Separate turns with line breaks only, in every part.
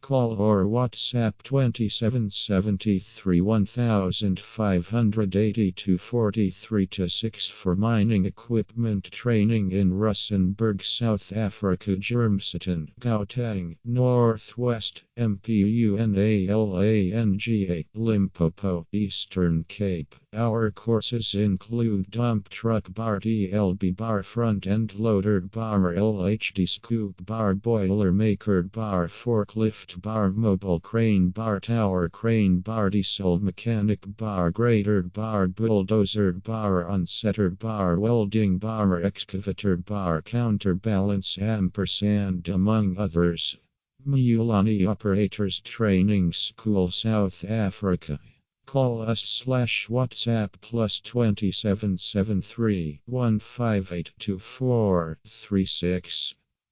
Call or WhatsApp 2773 1582 43-6 for mining equipment training in Rustenburg, South Africa, Germiston, Gauteng, Northwest, Mpumalanga, Limpopo, Eastern Cape. Our courses include dump truck bar, DLB bar, front end loader bar, LHD scoop bar, boiler maker bar, forklift bar, mobile crane bar, tower crane bar, diesel mechanic bar, grader bar, bulldozer bar, unsetter bar, welding bar, excavator bar, counterbalance ampersand, among others. Mulani Operators Training School, South Africa. Call us / WhatsApp +2773 1582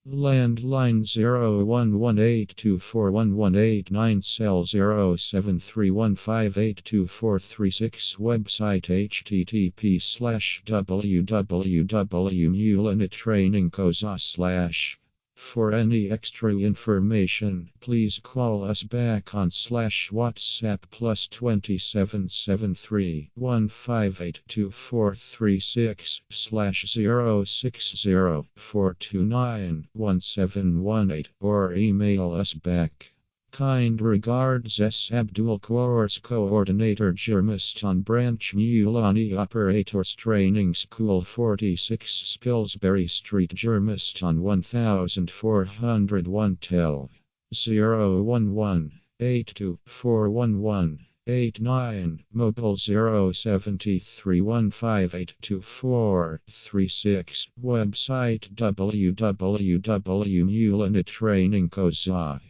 Landline 0118241189, cell 0731582436, website https://www.mulanitrainingcoza/ For any extra information, please call us back on / WhatsApp +2773 1582 060 429 1718 or email us back. Kind regards, S. Abdul, Course Coordinator, Germiston Branch, Mulani Operators Training School, 46 Spilsbury Street, Germiston 1401, tel. 011 8241189, mobile 0731582 website www.mulanitrainingcoza.